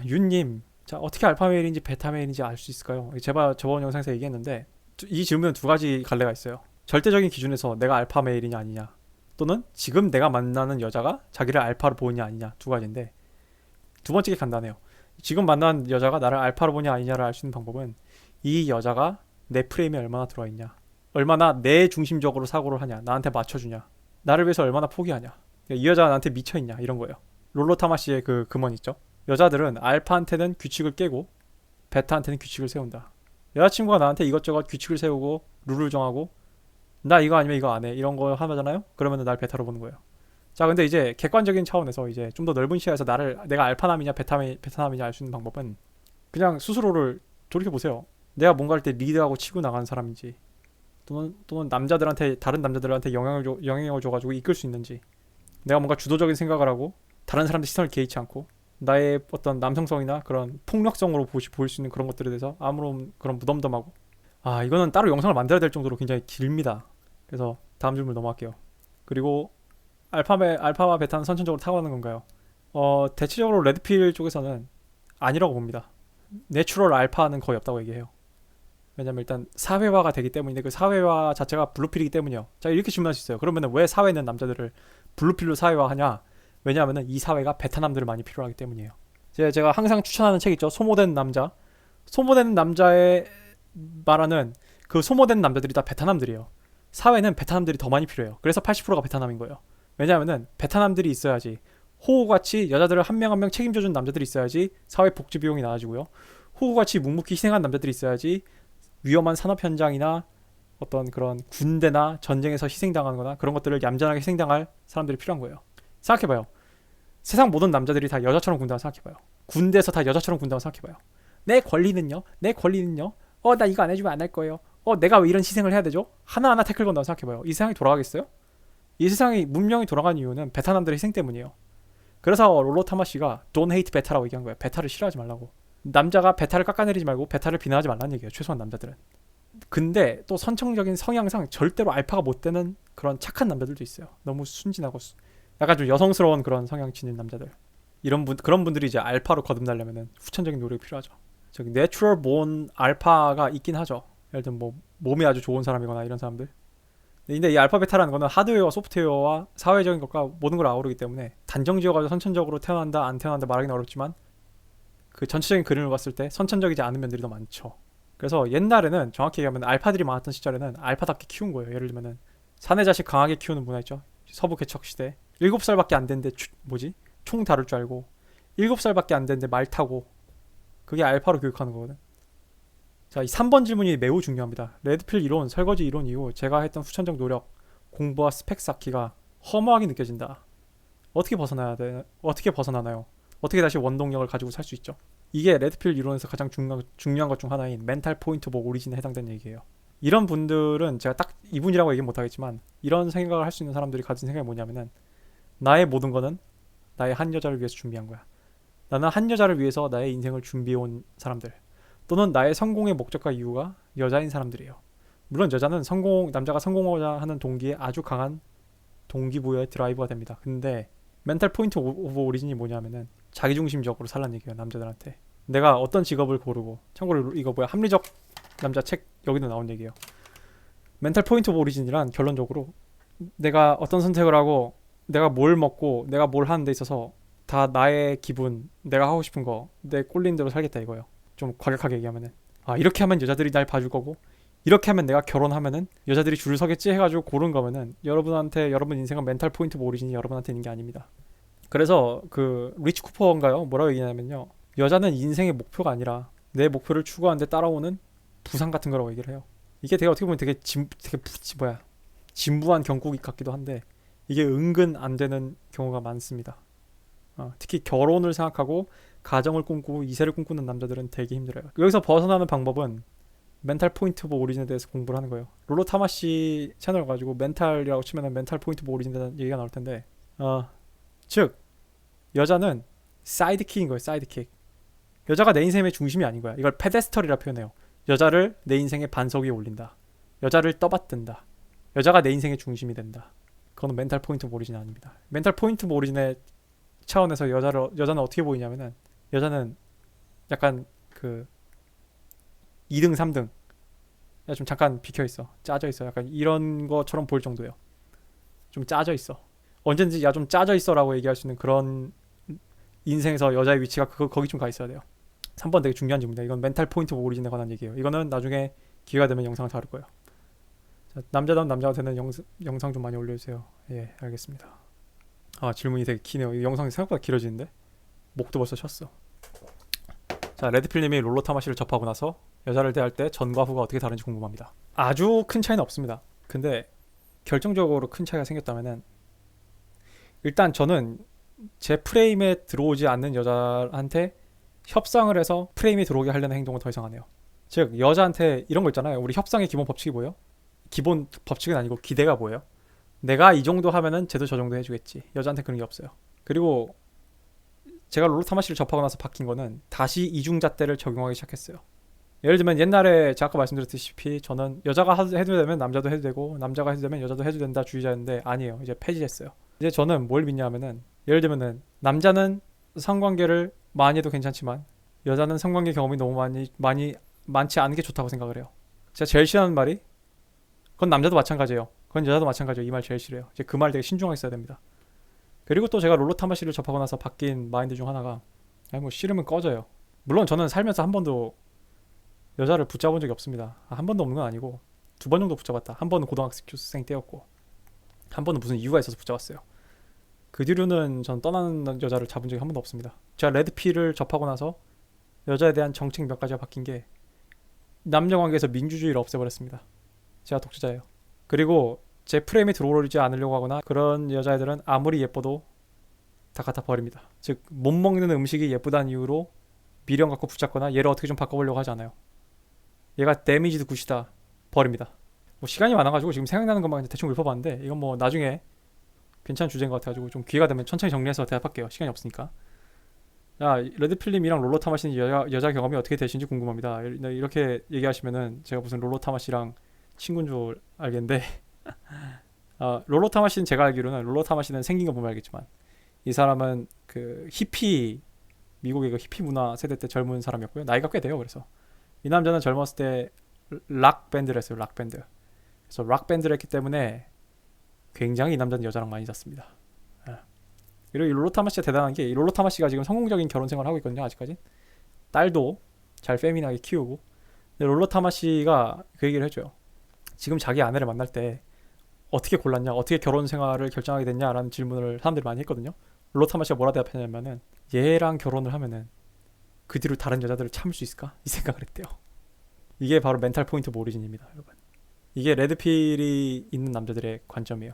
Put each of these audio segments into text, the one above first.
윤님, 자, 어떻게 알파 메일인지 베타 메일인지 알 수 있을까요? 제가 저번 영상에서 얘기했는데, 이 질문은 두 가지 갈래가 있어요. 절대적인 기준에서 내가 알파 메일이냐 아니냐, 또는 지금 내가 만나는 여자가 자기를 알파로 보느냐 아니냐, 두 가지인데, 두 번째 게 간단해요. 지금 만난 여자가 나를 알파로 보냐 아니냐를 알 수 있는 방법은 이 여자가 내 프레임에 얼마나 들어와 있냐, 얼마나 내 중심적으로 사고를 하냐, 나한테 맞춰주냐, 나를 위해서 얼마나 포기하냐, 이 여자가 나한테 미쳐있냐, 이런 거예요. 롤로 타마시의 그 금원 있죠. 여자들은 알파한테는 규칙을 깨고 베타한테는 규칙을 세운다. 여자친구가 나한테 이것저것 규칙을 세우고 룰을 정하고 나 이거 아니면 이거 안 해, 이런 거 하잖아요. 그러면 날 베타로 보는 거예요. 자, 근데 이제 객관적인 차원에서 이제 좀 더 넓은 시야에서 나를 내가 알파남이냐 베타남이냐 알 수 있는 방법은 그냥 스스로를 돌이켜 보세요. 내가 뭔가 할 때 리드하고 치고 나가는 사람인지, 또는 남자들한테, 다른 남자들한테 영향을 줘가지고 이끌 수 있는지, 내가 뭔가 주도적인 생각을 하고 다른 사람들 시선을 개의치 않고 나의 어떤 남성성이나 그런 폭력성으로 보일 수 있는 그런 것들에 대해서 아무런 그런 무덤덤하고, 이거는 따로 영상을 만들어야 될 정도로 굉장히 길입니다. 그래서 다음 질문 넘어갈게요. 그리고 알파와 베타는 선천적으로 타고나는 건가요? 대체적으로 레드필 쪽에서는 아니라고 봅니다. 내추럴 알파는 거의 없다고 얘기해요. 왜냐면 일단 사회화가 되기 때문인데, 그 사회화 자체가 블루필이기 때문이요. 자, 이렇게 질문할 수 있어요. 그러면 왜 사회는 남자들을 블루필로 사회화하냐? 왜냐하면 이 사회가 베타남들을 많이 필요로 하기 때문이에요. 제가 항상 추천하는 책 있죠. 소모된 남자. 소모된 남자의 말하는 그 소모된 남자들이 다 베타남들이에요. 사회는 베타남들이 더 많이 필요해요. 그래서 80%가 베타남인 거예요. 왜냐하면 베타남들이 있어야지, 호우같이 여자들을 한 명 한 명 책임져준 남자들이 있어야지 사회 복지 비용이 나아지고요. 호우같이 묵묵히 희생한 남자들이 있어야지 위험한 산업 현장이나 어떤 그런 군대나 전쟁에서 희생당하는 거나 그런 것들을 얌전하게 희생당할 사람들이 필요한 거예요. 생각해봐요. 세상 모든 남자들이 다 여자처럼 군다고 생각해봐요. 군대에서 다 여자처럼 군다고 생각해봐요. 내 권리는요? 내 권리는요? 나 이거 안 해주면 안 할 거예요. 내가 왜 이런 희생을 해야 되죠? 하나하나 태클 건다고 생각해봐요. 이 세상이 돌아가겠어요? 이 세상이 문명이 돌아간 이유는 베타남들의 희생 때문이에요. 그래서 롤로 타마씨가 Don't hate 베타라고 얘기한 거예요. 베타를 싫어하지 말라고. 남자가 베타를 깎아내리지 말고 베타를 비난하지 말라는 얘기예요. 최소한 남자들은. 근데 또 선천적인 성향상 절대로 알파가 못 되는 그런 착한 남자들도 있어요. 너무 순진하고 약간 좀 여성스러운 그런 성향 지닌 남자들. 그런 분들이 이제 알파로 거듭나려면 후천적인 노력이 필요하죠. 저기 내추럴 본 알파가 있긴 하죠. 예를 들면 뭐 몸이 아주 좋은 사람이거나 이런 사람들. 근데 이 알파 베타라는 거는 하드웨어와 소프트웨어와 사회적인 것과 모든 걸 아우르기 때문에 단정지어가지고 선천적으로 태어난다 안 태어난다 말하기는 어렵지만, 그 전체적인 그림을 봤을 때 선천적이지 않은 면들이 더 많죠. 그래서 옛날에는 정확히 얘기하면 알파들이 많았던 시절에는 알파답게 키운 거예요. 예를 들면은 사내 자식 강하게 키우는 문화 있죠. 서부 개척 시대. 7살밖에 안 됐는데 총 다룰 줄 알고, 7살밖에 안 됐는데 말 타고, 그게 알파로 교육하는 거거든. 자, 이 3번 질문이 매우 중요합니다. 레드필 이론, 설거지 이론 이후 제가 했던 후천적 노력, 공부와 스펙 쌓기가 허무하게 느껴진다. 어떻게 벗어나나요? 어떻게 다시 원동력을 가지고 살 수 있죠? 이게 레드필 이론에서 가장 중요한 것 중 하나인 멘탈 포인트 오브 오리진에 해당되는 얘기예요. 이런 분들은 제가 딱 이분이라고 얘기 못하겠지만, 이런 생각을 할 수 있는 사람들이 가진 생각이 뭐냐면은, 나의 모든 거는 나의 한 여자를 위해서 준비한 거야. 나는 한 여자를 위해서 나의 인생을 준비해온 사람들, 또는 나의 성공의 목적과 이유가 여자인 사람들이에요. 물론 여자는 남자가 성공하고자 하는 동기에 아주 강한 동기부여의 드라이브가 됩니다. 근데 멘탈 포인트 오브 오리진이 뭐냐면은 자기중심적으로 살라는 얘기예요. 남자들한테 내가 어떤 직업을 고르고, 참고로 이거 뭐야, 합리적 남자 책 여기도 나온 얘기예요. 멘탈 포인트 오브 오리진이란 결론적으로 내가 어떤 선택을 하고 내가 뭘 먹고 내가 뭘 하는 데 있어서 다 나의 기분, 내가 하고 싶은 거, 내 꼴린 대로 살겠다 이거예요. 좀 과격하게 얘기하면은, 이렇게 하면 여자들이 날 봐줄 거고, 이렇게 하면 내가 결혼하면은 여자들이 줄을 서겠지 해가지고 고른 거면은, 여러분 인생은 멘탈 포인트 오브 오리진이 여러분한테 있는 게 아닙니다. 그래서 그 리치 쿠퍼인가요? 뭐라고 얘기하냐면요, 여자는 인생의 목표가 아니라 내 목표를 추구하는데 따라오는 부상 같은 거라고 얘기를 해요. 이게 되게 어떻게 보면 진부한 경고 같기도 한데, 이게 은근 안 되는 경우가 많습니다. 특히 결혼을 생각하고 가정을 꿈꾸고 이세를 꿈꾸는 남자들은 되게 힘들어요. 여기서 벗어나는 방법은 멘탈 포인트 오브 오리진에 대해서 공부를 하는 거예요. 롤로 타마시 채널 가지고 멘탈이라고 치면 멘탈 포인트 오브 오리진에 대한 얘기가 나올 텐데, 즉 여자는 사이드킥인 거예요. 사이드킥. 여자가 내 인생의 중심이 아닌 거야. 이걸 페데스털이라 표현해요. 여자를 내 인생의 반석 위에 올린다. 여자를 떠받든다. 여자가 내 인생의 중심이 된다. 그거는 멘탈 포인트 오브 오리진 아닙니다. 멘탈 포인트 오브 오리진의 차원에서 여자는 어떻게 보이냐면은, 여자는 약간 그 2등, 3등. 야, 좀 잠깐 비켜 있어. 짜져 있어. 약간 이런 것처럼 보일 정도예요. 좀 짜져 있어. 언제든지 야 좀 짜져 있어라고 얘기할 수 있는 그런 인생에서 여자의 위치가 거기 좀 가 있어야 돼요. 3번 되게 중요한 질문입니다. 이건 멘탈 포인트 오리진에 관한 얘기예요. 이거는 나중에 기회가 되면 영상을 다룰 거예요. 자, 남자다운 남자가 되는 영상 좀 많이 올려주세요. 예, 알겠습니다. 아, 질문이 되게 기네요. 이 영상이 생각보다 길어지는데 목도 벌써 쉬었어. 자, 레드필님이 롤러 타마시를 접하고 나서 여자를 대할 때 전과 후가 어떻게 다른지 궁금합니다. 아주 큰 차이는 없습니다. 근데 결정적으로 큰 차이가 생겼다면은 일단 저는 제 프레임에 들어오지 않는 여자한테 협상을 해서 프레임에 들어오게 하려는 행동은 더 이상 안 해요. 즉 여자한테 이런 거 있잖아요. 우리 협상의 기본 법칙이 뭐예요? 기본 법칙은 아니고 기대가 뭐예요? 내가 이 정도 하면은 쟤도 저 정도 해주겠지. 여자한테 그런 게 없어요. 그리고 제가 롤러타마시를 접하고 나서 바뀐 거는 다시 이중잣대를 적용하기 시작했어요. 예를 들면 옛날에 제가 아까 말씀드렸다시피 저는 여자가 해도 되면 남자도 해도 되고 남자가 해도 되면 여자도 해도 된다 주의자였는데 아니에요. 이제 폐지했어요. 이제 저는 뭘 믿냐 하면은 예를 들면은 남자는 성관계를 많이 해도 괜찮지만 여자는 성관계 경험이 너무 많지 않은 게 좋다고 생각을 해요. 제가 제일 싫어하는 말이 그건 남자도 마찬가지예요. 그건 여자도 마찬가지예요. 이 말 제일 싫어요. 이제 그 말 되게 신중하게 써야 됩니다. 그리고 또 제가 롤러타마시를 접하고 나서 바뀐 마인드 중 하나가 아니 뭐 싫으면 꺼져요. 물론 저는 살면서 한 번도 여자를 붙잡은 적이 없습니다. 한 번도 없는 건 아니고 2번 정도 붙잡았다. 한 번은 고등학생 때였고 한 번은 무슨 이유가 있어서 붙잡았어요. 그 뒤로는 전 떠나는 여자를 잡은 적이 한 번도 없습니다. 제가 레드필을 접하고 나서 여자에 대한 정책 몇 가지가 바뀐 게 남녀 관계에서 민주주의를 없애버렸습니다. 제가 독재자예요. 그리고 제 프레임에 들어오지 않으려고 하거나 그런 여자애들은 아무리 예뻐도 다 갖다 버립니다. 즉 못 먹는 음식이 예쁘다는 이유로 미련 갖고 붙잡거나 얘를 어떻게 좀 바꿔보려고 하지 않아요. 얘가 데미지드 굿이다 버립니다. 뭐 시간이 많아가지고 지금 생각나는 것만 대충 읊어봤는데 이건 뭐 나중에 괜찮은 주제인 것 같아가지고 좀 기회가 되면 천천히 정리해서 대답할게요. 시간이 없으니까. 자, 레드필님이랑 롤러타마시는 여자 경험이 어떻게 되시는지 궁금합니다. 이렇게 얘기하시면은 제가 무슨 롤러타마시랑 친구인 줄 알겠는데 롤러타마시는 제가 알기로는 롤러타마시는 생긴 거 보면 알겠지만 이 사람은 그 히피 미국의 그 히피 문화 세대 때 젊은 사람이었고요. 나이가 꽤 돼요. 그래서 이 남자는 젊었을 때 락 밴드를 했어요. 락 밴드. 그래서 락 밴드를 했기 때문에 굉장히 이 남자는 여자랑 많이 잤습니다. 그리고 이 롤러타마시가 대단한 게 이 롤러타마시가 지금 성공적인 결혼 생활을 하고 있거든요. 아직까지 딸도 잘 페미나게 키우고. 근데 롤러타마시가 그 얘기를 해줘요. 지금 자기 아내를 만날 때 어떻게 골랐냐, 어떻게 결혼 생활을 결정하게 됐냐라는 질문을 사람들이 많이 했거든요. 롤러타마시가 뭐라 대답했냐면은 얘랑 결혼을 하면은 그 뒤로 다른 여자들을 참을 수 있을까? 이 생각을 했대요. 이게 바로 멘탈 포인트 오리진입니다, 여러분. 이게 레드필이 있는 남자들의 관점이에요.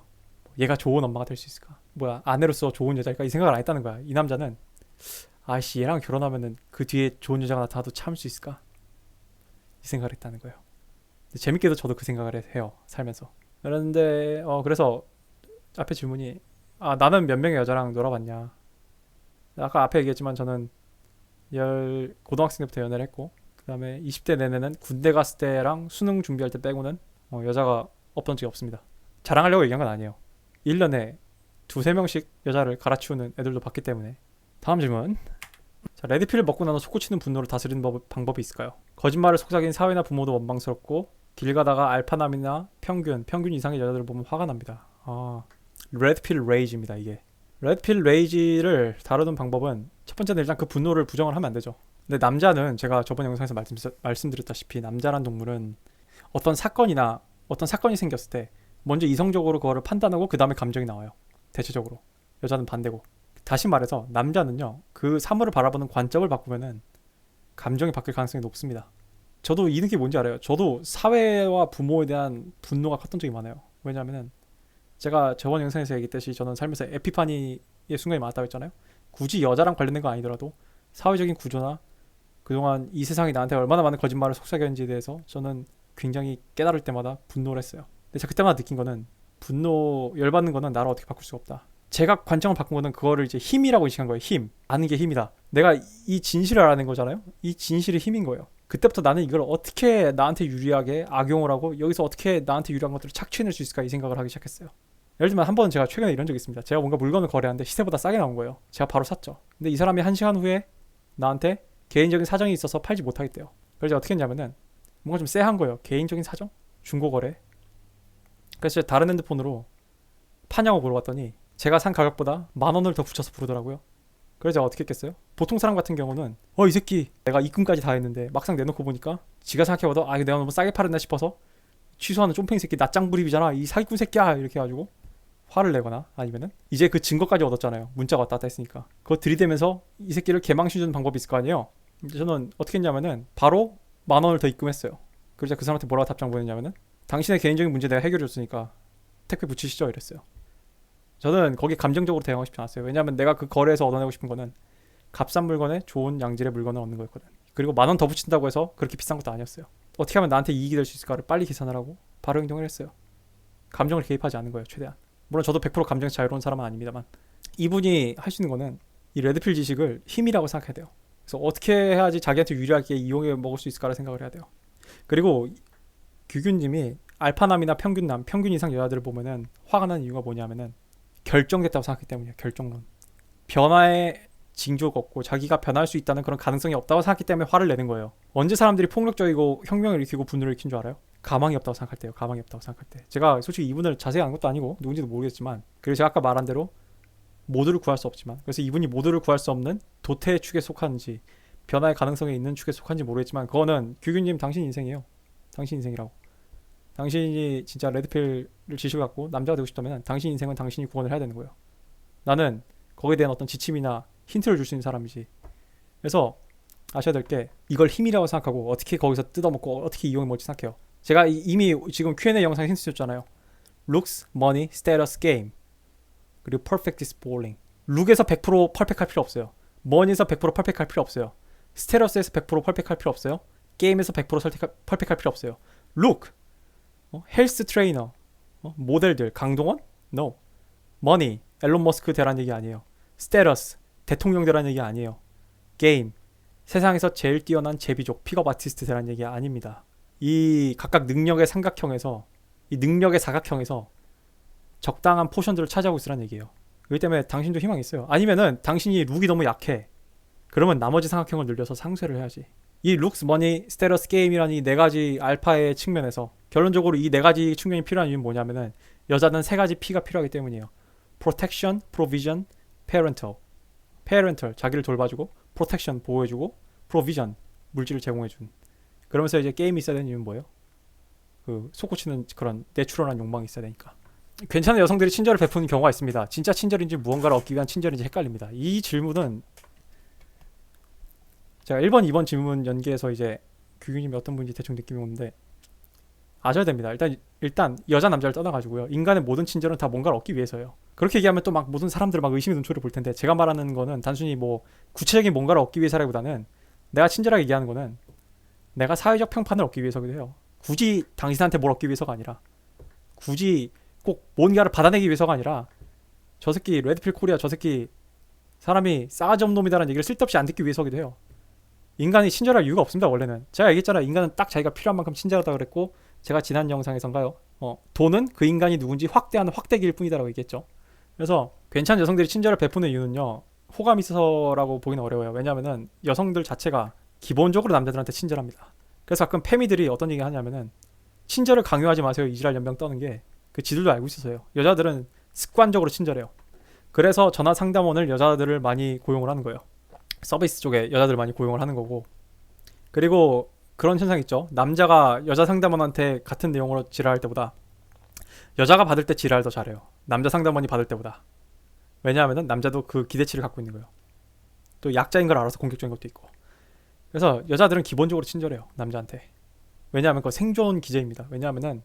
얘가 좋은 엄마가 될 수 있을까? 뭐야, 아내로서 좋은 여자일까? 이 생각을 안 했다는 거야. 이 남자는 아이씨 얘랑 결혼하면은 그 뒤에 좋은 여자가 나타나도 참을 수 있을까? 이 생각을 했다는 거예요. 재밌게도 저도 그 생각을 해요, 살면서. 그런데 그래서 앞에 질문이 나는 몇 명의 여자랑 놀아봤냐. 아까 앞에 얘기했지만 저는 고등학생 때부터 연애를 했고 그 다음에 20대 내내는 군대 갔을 때랑 수능 준비할 때 빼고는 여자가 없던 적이 없습니다. 자랑하려고 얘기한 건 아니에요. 1년에 2-3명씩 여자를 갈아치우는 애들도 봤기 때문에. 다음 질문. 자, 레드필을 먹고 나서 솟구치는 분노를 다스리는 방법이 있을까요? 거짓말을 속삭인 사회나 부모도 원망스럽고 길 가다가 알파남이나 평균 이상의 여자들을 보면 화가 납니다. 레드필 레이지입니다. 이게 레드필 레이지를 다루는 방법은 첫 번째는 일단 그 분노를 부정을 하면 안 되죠. 근데 남자는 제가 저번 영상에서 말씀드렸다시피 남자란 동물은 어떤 사건이 생겼을 때 먼저 이성적으로 그거를 판단하고 그 다음에 감정이 나와요. 대체적으로. 여자는 반대고. 다시 말해서 남자는요 그 사물을 바라보는 관점을 바꾸면은 감정이 바뀔 가능성이 높습니다. 저도 이 느낌이 뭔지 알아요. 저도 사회와 부모에 대한 분노가 컸던 적이 많아요. 왜냐하면은 제가 저번 영상에서 얘기했듯이 저는 살면서 에피파니의 순간이 많았다고 했잖아요. 굳이 여자랑 관련된 건 아니더라도 사회적인 구조나 그동안 이 세상이 나한테 얼마나 많은 거짓말을 속삭였는지에 대해서 저는 굉장히 깨달을 때마다 분노를 했어요. 근데 제가 그때마다 느낀 거는 열받는 거는 나를 어떻게 바꿀 수가 없다. 제가 관점을 바꾼 거는 그거를 이제 힘이라고 인식한 거예요. 힘. 아는 게 힘이다. 내가 이 진실을 알아낸 거잖아요. 이 진실이 힘인 거예요. 그때부터 나는 이걸 어떻게 나한테 유리하게 악용을 하고 여기서 어떻게 나한테 유리한 것들을 착취해낼 수 있을까 이 생각을 하기 시작했어요. 예를 들면 한 번 제가 최근에 이런 적이 있습니다. 제가 뭔가 물건을 거래하는데 시세보다 싸게 나온 거예요. 제가 바로 샀죠. 근데 이 사람이 1시간 후에 나한테 개인적인 사정이 있어서 팔지 못하겠대요. 그래서 어떻게 했냐면은 뭔가 좀 쎄한 거예요. 개인적인 사정? 중고거래? 그래서 제가 다른 핸드폰으로 파냐고 물어봤더니 제가 산 가격보다 10,000원을 더 붙여서 부르더라고요. 그래서 제가 어떻게 했겠어요? 보통 사람 같은 경우는 이 새끼 내가 입금까지 다 했는데 막상 내놓고 보니까 지가 생각해봐도 이거 내가 너무 싸게 팔았나 싶어서 취소하는 쫌팽이 새끼 낯장 부립이잖아 이 사기꾼 새끼야 이렇게 해가지고 화를 내거나 아니면은 이제 그 증거까지 얻었잖아요. 문자가 왔다 갔다 했으니까 그거 들이대면서 이 새끼를 개망신주는 방법이 있을 거 아니에요. 저는 어떻게 했냐면은 바로 10,000원을 더 입금했어요. 그래서 그 사람한테 뭐라고 답장 보냈냐면은 당신의 개인적인 문제 내가 해결해줬으니까 택배 붙이시죠 이랬어요. 저는 거기 감정적으로 대응하고 싶지 않았어요. 왜냐면 내가 그 거래에서 얻어내고 싶은 거는 값싼 물건에 좋은 양질의 물건을 얻는 거였거든. 그리고 10,000원 더 붙인다고 해서 그렇게 비싼 것도 아니었어요. 어떻게 하면 나한테 이익이 될 수 있을까를 빨리 계산을 하고 바로 행동을 했어요. 감정을 개입하지 않은 거예요 최대한. 물론 저도 100% 감정에서 자유로운 사람은 아닙니다만 이분이 할 수 있는 거는 이 레드필 지식을 힘이라고 생각해야 돼요. 그래서 어떻게 해야지 자기한테 유리하게 이용해 먹을 수 있을까를 생각을 해야 돼요. 그리고 규균님이 알파남이나 평균남, 평균 이상 여자들을 보면은 화가 나는 이유가 뭐냐면은 결정됐다고 생각하기 때문이에요. 결정론. 변화의 징조가 없고 자기가 변할 수 있다는 그런 가능성이 없다고 생각하기 때문에 화를 내는 거예요. 언제 사람들이 폭력적이고 혁명을 일으키고 분노를 일으킨 줄 알아요? 가망이 없다고 생각할 때요. 가망이 없다고 생각할 때. 제가 솔직히 이분을 자세히 아는 것도 아니고 누군지도 모르겠지만 그리고 제가 아까 말한 대로 모두를 구할 수 없지만 그래서 이분이 모두를 구할 수 없는 도태의 축에 속하는지 변화의 가능성이 있는 축에 속한지 모르겠지만 그거는 규균님 당신 인생이에요. 당신 인생이라고. 당신이 진짜 레드필을 지식을 갖고 남자가 되고 싶다면 당신 인생은 당신이 구원을 해야 되는 거예요. 나는 거기에 대한 어떤 지침이나 힌트를 줄 수 있는 사람이지. 그래서 아셔야 될 게 이걸 힘이라고 생각하고 어떻게 거기서 뜯어먹고 어떻게 이용해 먹을지 생각해요. 제가 이미 지금 Q&A 영상에 힌트 줬잖아요. Looks, money, status, game 그리고 perfect is bowling. 룩에서 100% 퍼펙트할 필요 없어요. money에서 100% 퍼펙트할 필요 없어요. 스테러스에서 100% 퍼펙트할 필요 없어요. 게임에서 100% 퍼펙트할 필요 없어요. look 헬스 트레이너 모델들 강동원? No. money 앨런 머스크 되란 얘기 아니에요. 스테러스 대통령 되란 얘기 아니에요. 게임 세상에서 제일 뛰어난 제비족 픽업 아티스트 되란 얘기 아닙니다. 이 각각 능력의 삼각형에서 이 능력의 사각형에서 적당한 포션들을 차지하고 있으란 얘기예요. 그렇기 때문에 당신도 희망이 있어요. 아니면은 당신이 룩이 너무 약해. 그러면 나머지 삼각형을 늘려서 상쇄를 해야지. 이 룩스, 머니, 스테러스, 게임이라는 이 네 가지 알파의 측면에서 결론적으로 이 네 가지 측면이 필요한 이유는 뭐냐면은 여자는 세 가지 P가 필요하기 때문이에요. Protection, Provision, Parental. Parental, 자기를 돌봐주고 Protection, 보호해주고 Provision, 물질을 제공해준. 그러면서 이제 게임이 있어야 되는 이유는 뭐예요? 그 솟구치는 그런 내추럴한 욕망이 있어야 되니까. 괜찮은 여성들이 친절을 베푸는 경우가 있습니다. 진짜 친절인지 무언가를 얻기 위한 친절인지 헷갈립니다. 이 질문은 제가 1번, 2번 질문 연계해서 이제 규규님이 어떤 분인지 대충 느낌이 오는데 아셔야 됩니다. 일단 여자 남자를 떠나가지고요. 인간의 모든 친절은 다 뭔가를 얻기 위해서예요. 그렇게 얘기하면 또 막 모든 사람들 막 의심의 눈초리를 볼 텐데 제가 말하는 거는 단순히 뭐 구체적인 뭔가를 얻기 위해서라기보다는 내가 친절하게 얘기하는 거는 내가 사회적 평판을 얻기 위해서기도 해요. 굳이 당신한테 뭘 얻기 위해서가 아니라 굳이 꼭 뭔가를 받아내기 위해서가 아니라 저 새끼 레드필 코리아 저 새끼 사람이 싸가지 없는 놈이다라는 얘기를 쓸데없이 안 듣기 위해서기도 해요. 인간이 친절할 이유가 없습니다. 원래는 제가 얘기했잖아요. 인간은 딱 자기가 필요한 만큼 친절하다고 그랬고 제가 지난 영상에선가요 돈은 그 인간이 누군지 확대하는 확대기일 뿐이다라고 얘기했죠. 그래서 괜찮은 여성들이 친절을 베푸는 이유는요 호감이 있어서라고 보기는 어려워요. 왜냐하면은 여성들 자체가 기본적으로 남자들한테 친절합니다. 그래서 가끔 페미들이 어떤 얘기 하냐면은 친절을 강요하지 마세요 이지랄 연병 떠는 게 그 지들도 알고 있어서요. 여자들은 습관적으로 친절해요. 그래서 전화 상담원을 여자들을 많이 고용을 하는 거예요. 서비스 쪽에 여자들 많이 고용을 하는 거고. 그리고 그런 현상 있죠. 남자가 여자 상담원한테 같은 내용으로 지랄할 때보다 여자가 받을 때 지랄 더 잘해요. 남자 상담원이 받을 때보다. 왜냐하면 남자도 그 기대치를 갖고 있는 거예요. 또 약자인 걸 알아서 공격적인 것도 있고. 그래서 여자들은 기본적으로 친절해요. 남자한테. 왜냐하면 그거 생존 기제입니다. 왜냐하면은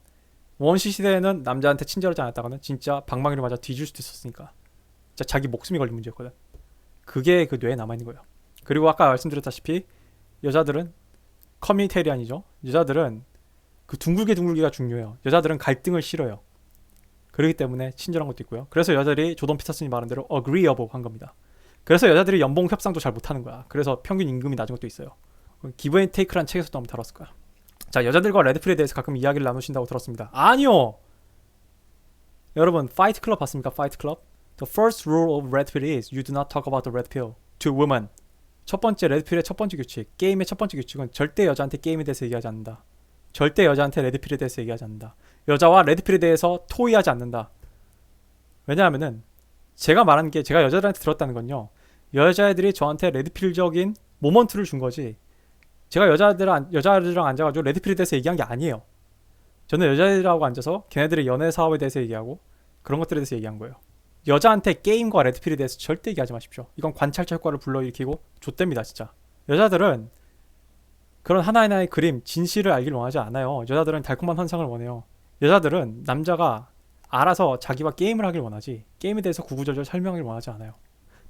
원시 시대에는 남자한테 친절하지 않았다가는 진짜 방망이를 맞아 뒤질 수도 있었으니까. 진짜 자기 목숨이 걸린 문제였거든. 그게 그 뇌에 남아있는 거예요. 그리고 아까 말씀드렸다시피 여자들은 커뮤니테리안이죠. 여자들은 그 둥글게가 중요해요. 여자들은 갈등을 싫어요. 그렇기 때문에 친절한 것도 있고요. 그래서 여자들이 조던 피터슨이 말한 대로 agreeable 한 겁니다. 그래서 여자들이 연봉 협상도 잘 못하는 거야. 그래서 평균 임금이 낮은 것도 있어요. 기브 앤 테이크란 책에서도 한번 다뤘을 거야. 자, 여자들과 레드필에 대해서 가끔 이야기를 나누신다고 들었습니다. 아니요. 여러분 파이트 클럽 봤습니까? 파이트 클럽? The first rule of red pill is you do not talk about the red pill to women. 첫 번째 레드필의 첫 번째 규칙, 게임의 첫 번째 규칙은 절대 여자한테 게임에 대해서 얘기하지 않는다. 절대 여자한테 레드필에 대해서 얘기하지 않는다. 여자와 레드필에 대해서 토의하지 않는다. 왜냐하면은 제가 말한 게 제가 여자들한테 들었다는 건요, 여자애들이 저한테 레드필적인 모먼트를 준 거지, 제가 여자들이랑 앉아가지고 레드필에 대해서 얘기한 게 아니에요. 저는 여자애들하고 앉아서 걔네들의 연애 사업에 대해서 얘기하고 그런 것들에 대해서 얘기한 거예요. 여자한테 게임과 레드필에 대해서 절대 얘기하지 마십시오. 이건 관찰자 효과를 불러일으키고 좆됩니다 진짜. 여자들은 그런 하나하나의 그림, 진실을 알길 원하지 않아요. 여자들은 달콤한 환상을 원해요. 여자들은 남자가 알아서 자기와 게임을 하길 원하지, 게임에 대해서 구구절절 설명을 원하지 않아요.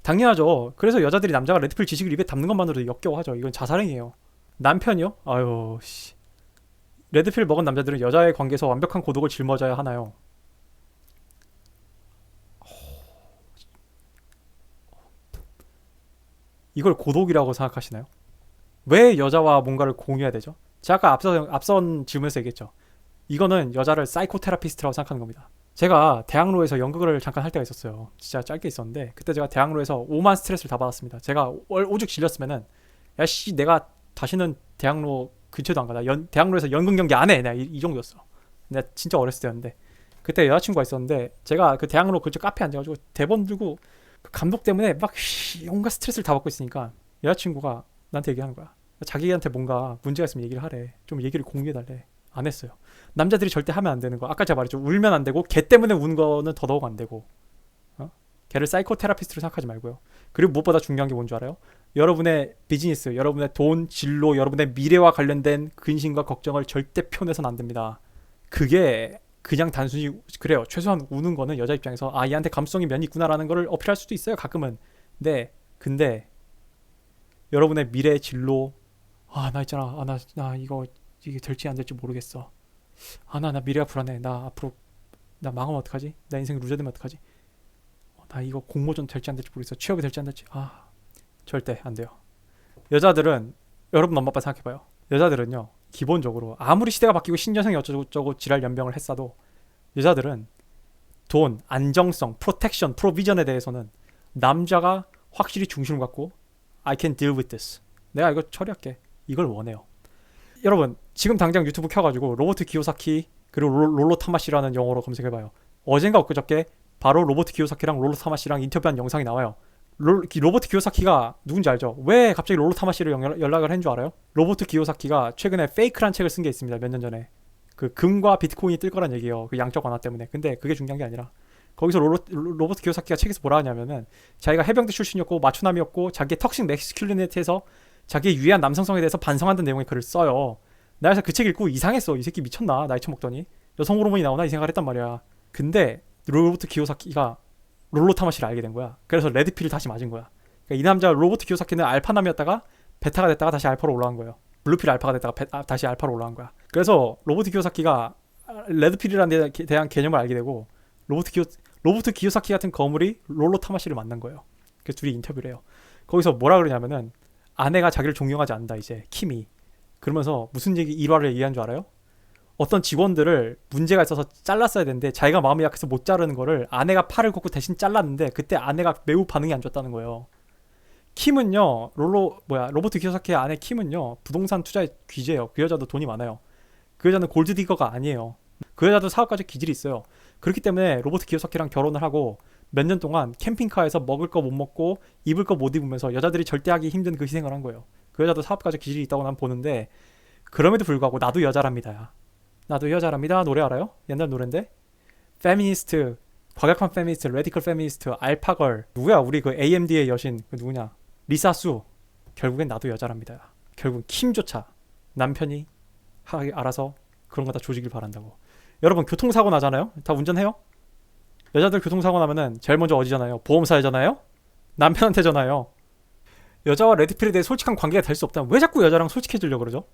당연하죠. 그래서 여자들이 남자가 레드필 지식을 입에 담는 것만으로도 역겨워하죠. 이건 자살행위예요. 남편이요? 아유 씨. 레드필 먹은 남자들은 여자의 관계에서 완벽한 고독을 짊어져야 하나요? 이걸 고독이라고 생각하시나요? 왜 여자와 뭔가를 공유해야 되죠? 제가 아까 앞선 질문에서 얘기했죠. 이거는 여자를 사이코테라피스트라고 생각하는 겁니다. 제가 대학로에서 연극을 잠깐 할 때가 있었어요. 진짜 짧게 있었는데 그때 제가 대학로에서 오만 스트레스를 다 받았습니다. 제가 오죽 질렸으면은 야씨 내가 다시는 대학로 근처도 안 가다. 대학로에서 연극 연기 안 해. 내가 이 정도였어. 내가 진짜 어렸을 때였는데 그때 여자친구가 있었는데 제가 그 대학로 근처 카페에 앉아가지고 대본 들고 그 감독 때문에 막 온갖 스트레스를 다 받고 있으니까 여자친구가 나한테 얘기하는 거야. 자기한테 뭔가 문제가 있으면 얘기를 하래. 좀 얘기를 공유해달래. 안 했어요. 남자들이 절대 하면 안 되는 거. 아까 제가 말했죠. 울면 안 되고 걔 때문에 우는 거는 더더욱 안 되고. 걔를 사이코테라피스트로 생각하지 말고요. 그리고 무엇보다 중요한 게 뭔 줄 알아요? 여러분의 비즈니스, 여러분의 돈, 진로, 여러분의 미래와 관련된 근심과 걱정을 절대 표현해서는 안 됩니다. 그게 그냥 단순히 그래요. 최소한 우는 거는 여자 입장에서 아 얘한테 감수성이 면이 있구나라는 걸 어필할 수도 있어요. 가끔은. 네. 근데 여러분의 미래 진로, 아 나 있잖아. 나 이게 될지 안 될지 모르겠어. 아 나 미래가 불안해. 나 앞으로 나 망하면 어떡하지? 나 인생 루저 되면 어떡하지? 나 이거 공모전 될지 안 될지 모르겠어. 취업이 될지 안 될지. 아 절대 안 돼요. 여자들은 여러분 엄마 아빠 생각해봐요. 여자들은요 기본적으로 아무리 시대가 바뀌고 신여성이 어쩌고저쩌고 지랄 연병을 했어도 여자들은 돈, 안정성, 프로텍션, 프로비전에 대해서는 남자가 확실히 중심을 갖고 I can deal with this. 내가 이거 처리할게. 이걸 원해요. 여러분 지금 당장 유튜브 켜가지고 로버트 기요사키 그리고 롤로 타마시라는 영어로 검색해봐요. 어젠가 엊그저께 바로 로버트 기요사키랑 롤로 타마시랑 인터뷰한 영상이 나와요. 로버트 기요사키가 누군지 알죠? 왜 갑자기 롤로 타마시를 연락을 한 줄 알아요? 로버트 기요사키가 최근에 페이크란 책을 쓴 게 있습니다. 몇 년 전에. 그 금과 비트코인이 뜰 거란 얘기예요. 그 양적 완화 때문에. 근데 그게 중요한 게 아니라 거기서 로버트 기요사키가 책에서 뭐라 하냐면은 자기가 해병대 출신이었고 마초남이었고 자기의 턱식 맥스큘리니티에서 자기의 유해한 남성성에 대해서 반성한다는 내용의 글을 써요. 나 그래서 그 책 읽고 이상했어. 이 새끼 미쳤나? 나이 처먹더니 여성 호르몬이 나오나? 이 생각을 했단 말이야. 근데 로버트 기요사키가 롤로 타마시를 알게 된 거야. 그래서 레드필을 다시 맞은 거야. 그러니까 이 남자 로버트 기요사키는 알파남이었다가 베타가 됐다가 다시 알파로 올라간 거예요. 블루필 알파가 됐다가 다시 알파로 올라간 거야. 그래서 로버트 기요사키가 레드필이라는 데 대한 개념을 알게 되고 로버트 기요사키 같은 거물이 롤로 타마시를 만난 거예요. 그래서 둘이 인터뷰를 해요. 거기서 뭐라 그러냐면은 아내가 자기를 존경하지 않는다 이제 킴이. 그러면서 무슨 일화를 얘기한 줄 알아요? 어떤 직원들을 문제가 있어서 잘랐어야 되는데 자기가 마음이 약해서 못 자르는 거를 아내가 팔을 걷고 대신 잘랐는데 그때 아내가 매우 반응이 안 좋았다는 거예요. 킴은요 로버트 기요사키의 아내 킴은요 부동산 투자의 귀재예요. 그 여자도 돈이 많아요. 그 여자는 골드디거가 아니에요. 그 여자도 사업가적 기질이 있어요. 그렇기 때문에 로버트 기요사키랑 결혼을 하고 몇 년 동안 캠핑카에서 먹을 거 못 먹고 입을 거 못 입으면서 여자들이 절대 하기 힘든 그 희생을 한 거예요. 그 여자도 사업가적 기질이 있다고 난 보는데 그럼에도 불구하고 나도 여자랍니다. 나도 여자랍니다. 노래 알아요? 옛날 노래인데. 페미니스트, 과격한 페미니스트, 레디컬 페미니스트, 알파걸. 누구야? 우리 그 AMD의 여신. 그 누구냐? 리사수. 결국엔 나도 여자랍니다. 결국 킴조차 남편이 알아서 그런 거 다 조지길 바란다고. 여러분 교통사고 나잖아요? 다 운전해요? 여자들 교통사고 나면은 제일 먼저 어디잖아요? 보험사에잖아요? 남편한테잖아요. 여자와 레드필에 대해 솔직한 관계가 될 수 없다면 왜 자꾸 여자랑 솔직해지려고 그러죠?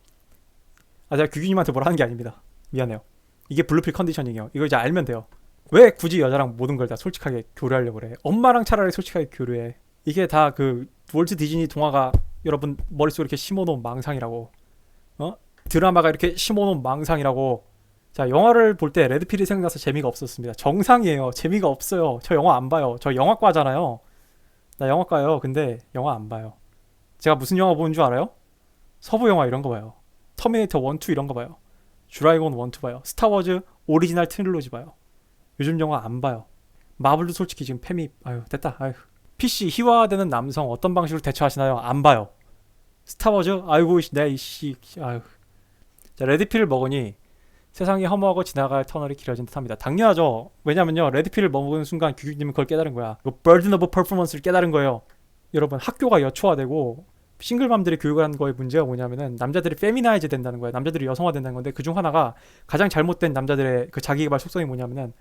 제가 규규님한테 뭐라 하는 게 아닙니다. 미안해요. 이게 블루필 컨디셔닝이에요. 이거 이제 알면 돼요. 왜 굳이 여자랑 모든 걸 다 솔직하게 교류하려고 그래? 엄마랑 차라리 솔직하게 교류해. 이게 다 그 월트 디즈니 동화가 여러분 머릿속에 이렇게 심어놓은 망상이라고. 드라마가 이렇게 심어놓은 망상이라고. 자, 영화를 볼 때 레드필이 생각나서 재미가 없었습니다. 정상이에요. 재미가 없어요. 저 영화 안 봐요. 저 영화과잖아요. 나 영화과예요. 근데 영화 안 봐요. 제가 무슨 영화 보는 줄 알아요? 서부 영화 이런 거 봐요. 터미네이터 1, 2 이런 거 봐요. 주라이건 1, 2 봐요. 스타워즈 오리지널 트릴로지 봐요. 요즘 영화 안 봐요. 마블도 솔직히 지금 팸이 아유 됐다. 아유. PC 희화화되는 남성 어떤 방식으로 대처하시나요? 안 봐요. 스타워즈 아이고 내 이씨 아유. 자 레드필을 먹으니 세상이 허무하고 지나갈 터널이 길어진 듯합니다. 당연하죠. 왜냐면요 레드필을 먹은 순간 규규님은 그걸 깨달은 거야. 이거 버든 오브 퍼포먼스를 깨달은 거예요. 여러분 학교가 여초화되고 싱글맘들이 교육을 하는 거의 문제가 뭐냐면은 남자들이 페미나이즈 된다는 거예요. 남자들이 여성화 된다는 건데 그중 하나가 가장 잘못된 남자들의 그 자기개발 속성이 뭐냐면은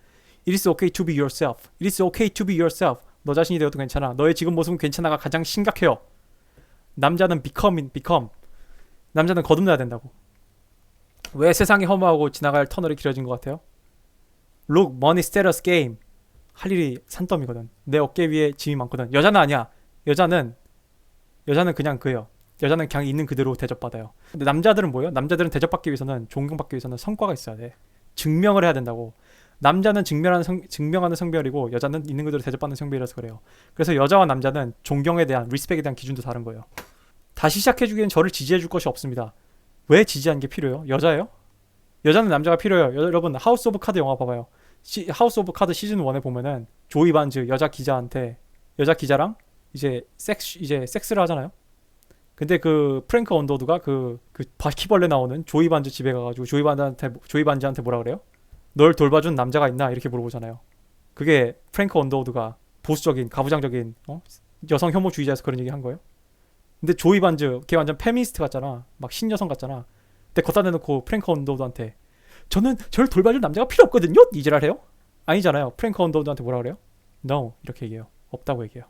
It is okay to be yourself. It is okay to be yourself. 너 자신이 되어도 괜찮아. 너의 지금 모습은 괜찮아가 가장 심각해요. 남자는 become. 남자는 거듭나야 된다고. 왜 세상이 허무하고 지나갈 터널이 길어진 것 같아요? Look, money, status, game. 할 일이 산더미거든. 내 어깨 위에 짐이 많거든. 여자는 아니야. 여자는 그냥 그예요. 여자는 그냥 있는 그대로 대접받아요. 근데 남자들은 뭐예요? 남자들은 대접받기 위해서는 존경받기 위해서는 성과가 있어야 돼. 증명을 해야 된다고. 남자는 증명하는 성별이고 여자는 있는 그대로 대접받는 성별이라서 그래요. 그래서 여자와 남자는 존경에 대한 리스펙에 대한 기준도 다른 거예요. 다시 시작해주기엔 저를 지지해줄 것이 없습니다. 왜 지지하는 게 필요해요? 여자예요? 여자는 남자가 필요해요. 여러분 하우스 오브 카드 영화 봐봐요. 하우스 오브 카드 시즌 1에 보면은 조이 반즈 여자 기자랑 이제 섹스를 하잖아요. 근데 그 프랭크 언더우드가 그 바퀴벌레 나오는 조이 반즈 집에 가가지고 조이 반즈한테 뭐라 그래요? 널 돌봐준 남자가 있나 이렇게 물어보잖아요. 그게 프랭크 언더우드가 보수적인 가부장적인 여성 혐오주의자에서 그런 얘기 한 거예요. 근데 조이 반즈 걔 완전 페미니스트 같잖아. 막 신여성 같잖아. 근데 걷다 대놓고 프랭크 언더우드한테 저는 저를 돌봐줄 남자가 필요 없거든요? 이지랄 해요? 아니잖아요. 프랭크 언더우드한테 뭐라 그래요? No 이렇게 얘기해요. 없다고 얘기해요.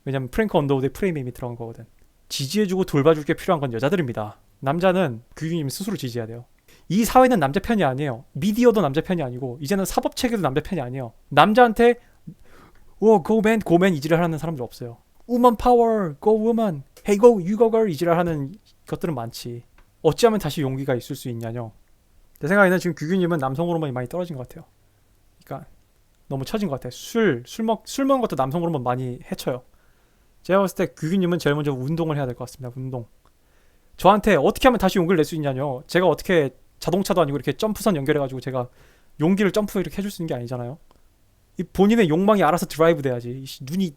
왜냐면 프랭크 언더우드의 프레임이 이미 들어간 거거든. 지지해주고 돌봐줄 게 필요한 건 여자들입니다. 남자는 규규님 스스로 지지해야 돼요. 이 사회는 남자 편이 아니에요. 미디어도 남자 편이 아니고 이제는 사법 체계도 남자 편이 아니에요. 남자한테 고맨 이지랄 하는 사람들 없어요. Woman power, go woman, hey go, you go girl 이지랄 하는 것들은 많지. 어찌하면 다시 용기가 있을 수 있냐뇨. 내 생각에는 지금 규규님은 남성 호르몬이 많이 떨어진 것 같아요. 그러니까 너무 처진 것 같아요. 술 먹는 것도 남성 호르몬 많이 해쳐요. 제가 봤을 때 규규님은 제일 먼저 운동을 해야 될 것 같습니다. 운동. 저한테 어떻게 하면 다시 용기를 낼 수 있냐뇨. 제가 어떻게 자동차도 아니고 이렇게 점프선 연결해가지고 제가 용기를 점프 이렇게 해줄 수 있는 게 아니잖아요. 이 본인의 욕망이 알아서 드라이브 돼야지. 눈이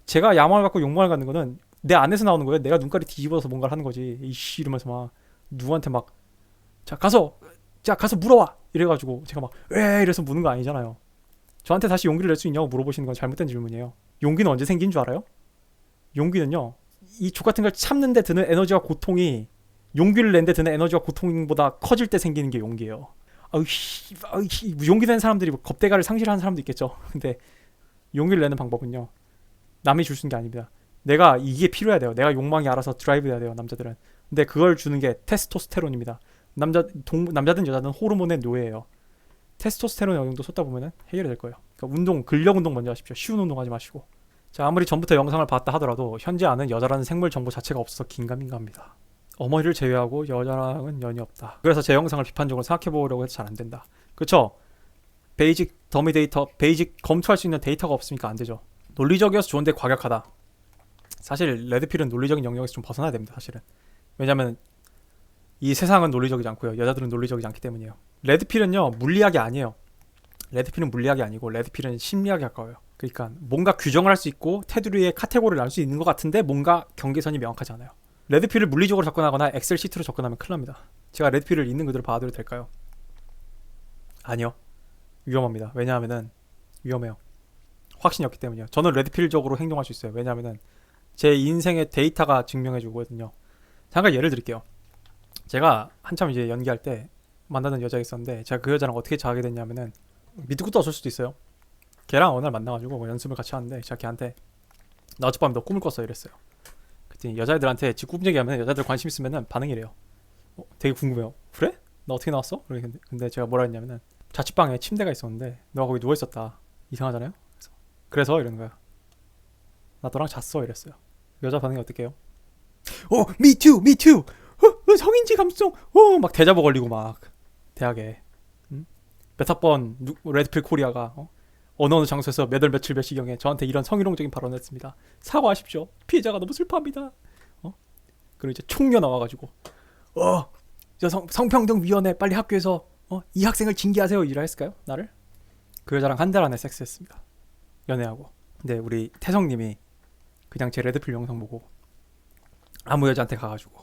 제가 야망을 갖고 욕망을 갖는 거는 내 안에서 나오는 거예요. 내가 눈깔이 뒤집어서 뭔가를 하는 거지. 이씨 이러면서 막 누구한테 막 가서 물어와 이래가지고 제가 막 왜 이래서 무는 거 아니잖아요. 저한테 다시 용기를 낼 수 있냐고 물어보시는 건 잘못된 질문이에요. 용기는 언제 생긴 줄 알아요? 용기는요 이 족같은 걸 참는데 드는 에너지와 고통이 용기를 낸데 드는 에너지와 고통보다 커질 때 생기는 게 용기예요. 용기 낸 사람들이 뭐 겁대가를 상실하는 사람도 있겠죠. 근데 용기를 내는 방법은요 남이 줄 수 있는 게 아닙니다. 내가 이게 필요해야 돼요. 내가 욕망이 알아서 드라이브 해야 돼요. 남자들은. 근데 그걸 주는 게 테스토스테론입니다. 남자든 여자든 호르몬의 노예예요. 테스토스테론이 어느 정도 쏟다 보면은 해결이 될 거예요. 그러니까 근력 운동 먼저 하십시오. 쉬운 운동 하지 마시고. 자, 아무리 전부터 영상을 봤다 하더라도 현재 아는 여자라는 생물 정보 자체가 없어서 긴가민가합니다. 어머니를 제외하고 여자랑은 연이 없다. 그래서 제 영상을 비판적으로 생각해보려고 해도 잘 안 된다. 그쵸? 베이직 더미 데이터, 베이직 검토할 수 있는 데이터가 없으니까 안 되죠. 논리적이어서 좋은데 과격하다. 사실 레드필은 논리적인 영역에서 좀 벗어나야 됩니다. 사실은. 왜냐면 이 세상은 논리적이지 않고요. 여자들은 논리적이지 않기 때문이에요. 레드필은요 물리학이 아니에요. 레드필은 물리학이 아니고 레드필은 심리학에 가까워요. 그러니까 뭔가 규정을 할 수 있고 테두리에 카테고리를 날 수 있는 것 같은데 뭔가 경계선이 명확하지 않아요. 레드필을 물리적으로 접근하거나 엑셀 시트로 접근하면 큰일 납니다. 제가 레드필을 있는 그대로 봐도 될까요? 아니요. 위험합니다. 왜냐하면은 위험해요. 확신이 없기 때문이요. 저는 레드필적으로 행동할 수 있어요. 왜냐하면은 제 인생의 데이터가 증명해 주거든요. 잠깐 예를 드릴게요. 제가 한참 이제 연기할 때 만나는 여자가 있었는데 제가 그 여자랑 어떻게 자게 됐냐면은 믿을 것도 없을 수도 있어요. 걔랑 어느 날 만나가지고 뭐 연습을 같이 하는데 제가 걔한테 나 어젯밤에 너 꿈을 꿨어 이랬어요. 그랬더니 여자애들한테 지 꿈 얘기하면 여자들 관심 있으면은 반응이래요. 되게 궁금해요. 그래? 나 어떻게 나왔어? 근데 제가 뭐라 했냐면은 자취방에 침대가 있었는데 너가 거기 누워있었다. 이상하잖아요? 그래서 이러는 거야. 나 너랑 잤어 이랬어요. 여자 반응이 어떡해요? me too. 성인지 감수성. 막 대자보 걸리고 막 대학에 몇 학번 레드필 코리아가 어느 장소에서 몇 월 며칠 몇 시경에 저한테 이런 성희롱적인 발언을 했습니다. 사과하십시오. 피해자가 너무 슬퍼합니다. 그리고 이제 총려 나와가지고 저 성평등위원회 빨리 학교에서 이 학생을 징계하세요 이라 했을까요? 나를? 그 여자랑 한 달 안에 섹스했습니다. 연애하고. 근데 우리 태성님이 그냥 제 레드필 영상 보고 아무 여자한테 가가지고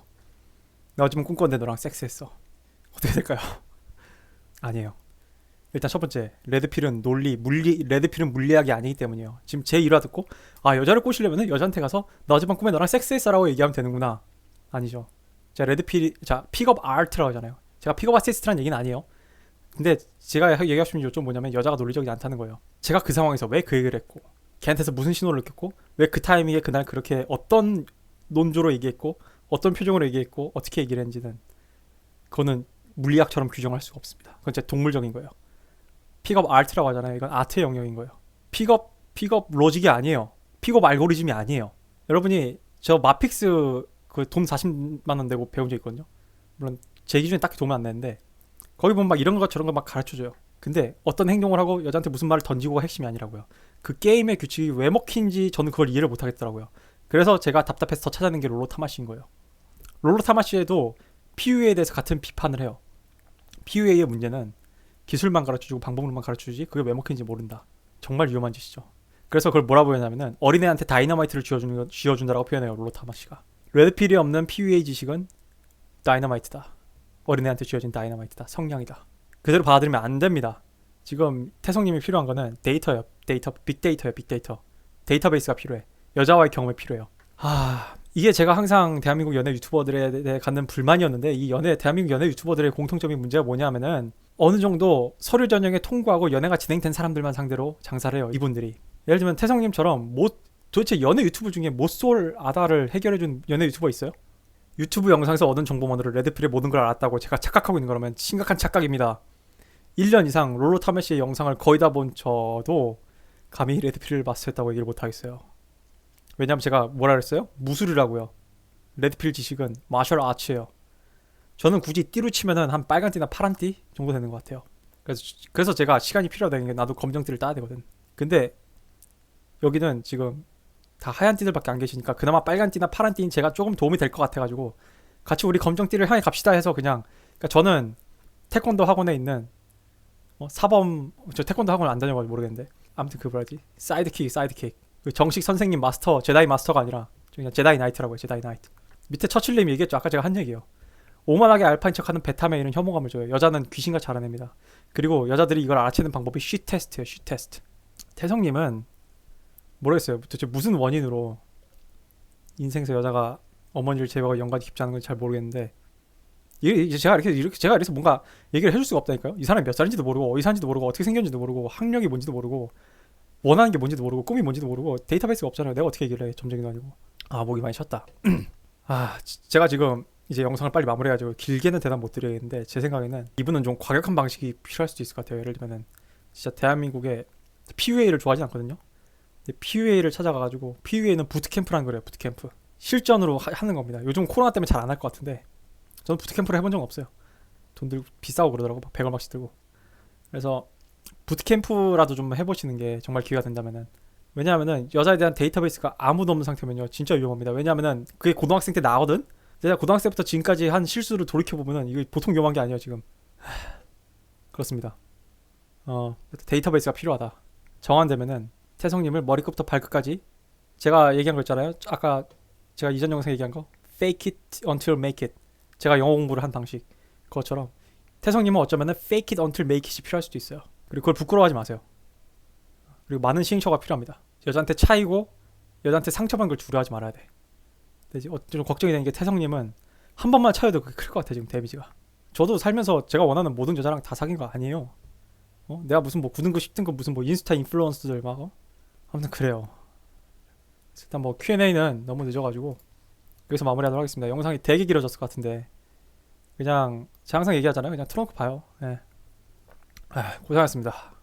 나 요즘 꿈꿨는데 너랑 섹스했어. 어떻게 될까요? 아니에요. 일단 첫 번째 레드필은 레드필은 물리학이 아니기 때문이에요. 지금 제 일화 듣고 여자를 꼬시려면 여자한테 가서 나 어젯밤 꿈에 너랑 섹스했어라고 얘기하면 되는구나. 아니죠. 제가 레드필이 픽업 아트라고 하잖아요. 제가 픽업 아티스트라는 얘기는 아니에요. 근데 제가 얘기하고 싶은 요점 뭐냐면 여자가 논리적이지 않다는 거예요. 제가 그 상황에서 왜 그 얘기를 했고 걔한테서 무슨 신호를 느꼈고 왜 그 타이밍에 그날 그렇게 어떤 논조로 얘기했고 어떤 표정으로 얘기했고 어떻게 얘기를 했는지는 그거는 물리학처럼 규정할 수가 없습니다. 그건 진짜 동물적인 거예요. 픽업 아트라고 하잖아요. 이건 아트의 영역인 거예요. 픽업 로직이 아니에요. 픽업 알고리즘이 아니에요. 여러분이 저 마픽스 그 돈 40만 원 내고 배운 적 있거든요. 물론 제 기준에 딱히 도움은 안 되는데 거기 보면 막 이런 거 저런 거 막 가르쳐줘요. 근데 어떤 행동을 하고 여자한테 무슨 말을 던지고가 핵심이 아니라고요. 그 게임의 규칙이 왜 먹힌지 저는 그걸 이해를 못 하겠더라고요. 그래서 제가 답답해서 더 찾아낸 게 롤로 타마시인 거예요. 롤로 타마시에도 PUA에 대해서 같은 비판을 해요. PUA의 문제는 기술만 가르쳐주고 방법론만 가르쳐주지 그게 왜 먹힌지 모른다. 정말 위험한 짓이죠. 그래서 그걸 뭐라고 표현하냐면은 어린애한테 다이너마이트를 쥐어준다라고 표현해요. 롤로 타마시가. 레드필이 없는 PUA 지식은 다이너마이트다. 어린애한테 쥐어진 다이너마이트다. 성냥이다. 그대로 받아들이면 안 됩니다. 지금 태성님이 필요한 거는 데이터예요. 빅데이터예요. 빅데이터. 데이터베이스가 필요해. 여자와의 경험이 필요해요. 이게 제가 항상 대한민국 연애 유튜버들에 대해 갖는 불만이었는데 이 대한민국 연애 유튜버들의 공통점인 문제가 뭐냐면은 어느 정도 서류 전형에 통과하고 연애가 진행된 사람들만 상대로 장사를 해요. 이분들이. 예를 들면 태성님처럼 도대체 연애 유튜브 중에 못쏠 아다를 해결해준 연애 유튜버 있어요? 유튜브 영상에서 얻은 정보만으로 레드필의 모든 걸 알았다고 제가 착각하고 있는 거라면 심각한 착각입니다. 1년 이상 롤로 타메시의 영상을 거의 다 본 저도 감히 레드필을 마스터했다고 얘기를 못하겠어요. 왜냐면 제가 뭐라 그랬어요? 무술이라고요. 레드필 지식은 마셜 아츠예요. 저는 굳이 띠로 치면은 한 빨간 띠나 파란 띠 정도 되는 것 같아요. 그래서 제가 시간이 필요하다는 게 나도 검정띠를 따야 되거든. 근데 여기는 지금 다 하얀 띠들밖에 안 계시니까 그나마 빨간 띠나 파란 띠인 제가 조금 도움이 될 것 같아가지고 같이 우리 검정띠를 향해 갑시다 해서 그냥 그러니까 저는 태권도 학원에 있는 사범 저 태권도 학원 안 다녀가지고 모르겠는데 아무튼 그 뭐라지 사이드킥 그 정식 선생님 마스터 제다이 마스터가 아니라 그냥 제다이 나이트라고 해요. 제다이 나이트 밑에 처칠님이 얘기했죠. 아까 제가 한 얘기예요. 오만하게 알파인 척하는 베타메이는 혐오감을 줘요. 여자는 귀신같이 알아냅니다. 그리고 여자들이 이걸 알아채는 방법이 쉬 테스트예요. 쉬 테스트. 태성님은 모르겠어요. 도대체 무슨 원인으로 인생에서 여자가 어머니를 제외하고 연관이 깊지 않은 건 잘 모르겠는데 이게 제가 이래서 뭔가 얘기를 해줄 수가 없다니까요. 이 사람이 몇 살인지도 모르고 어디 사는지도 모르고 어떻게 생겼는지도 모르고 학력이 뭔지도 모르고 원하는 게 뭔지도 모르고 꿈이 뭔지도 모르고 데이터베이스가 없잖아요. 내가 어떻게 얘기를 해. 점쟁이도 아니고. 목이 많이 셨다. 제가 지금 이제 영상을 빨리 마무리해가지고 길게는 대답 못 드리겠는데 제 생각에는 이분은 좀 과격한 방식이 필요할 수도 있을 것 같아요. 예를 들면은 진짜 대한민국에 PUA를 좋아하진 않거든요. PUA를 찾아가가지고 PUA는 부트캠프라는 거래요. 부트캠프 실전으로 하는 겁니다. 요즘 코로나 때문에 잘 안 할 것 같은데 저는 부트캠프를 해본 적은 없어요. 돈 들고 비싸고 그러더라고. 100얼마씩 들고. 그래서 부트캠프라도 좀 해보시는 게 정말 기회가 된다면은 왜냐하면은 여자에 대한 데이터베이스가 아무도 없는 상태면요 진짜 위험합니다. 왜냐하면은 그게 고등학생 때 나거든. 내가 고등학생부터 지금까지 한 실수를 돌이켜보면은 이거 보통 위험한 게 아니에요 지금. 그렇습니다. 데이터베이스가 필요하다. 정한되면은 태성님을 머리끝부터 발끝까지 제가 얘기한 거 있잖아요. 아까 제가 이전 영상에 얘기한 거 fake it until make it 제가 영어 공부를 한 방식 그것처럼 태성님은 어쩌면은 fake it until make it이 필요할 수도 있어요. 그리고 그걸 부끄러워하지 마세요. 그리고 많은 시행처가 필요합니다. 여자한테 차이고 여자한테 상처받는 걸 두려워하지 말아야 돼. 근데 좀 걱정이 되는 게 태성님은 한 번만 차여도 그게 클 것 같아 지금 데미지가. 저도 살면서 제가 원하는 모든 여자랑 다 사귄 거 아니에요. 내가 무슨 뭐 9등급 10등급 무슨 뭐 인스타 인플루언서들 막 아무튼 그래요. 일단 뭐 Q&A는 너무 늦어가지고 여기서 마무리하도록 하겠습니다. 영상이 되게 길어졌을 것 같은데 그냥 제가 항상 얘기하잖아요. 그냥 트렁크 봐요. 네. 고생하셨습니다.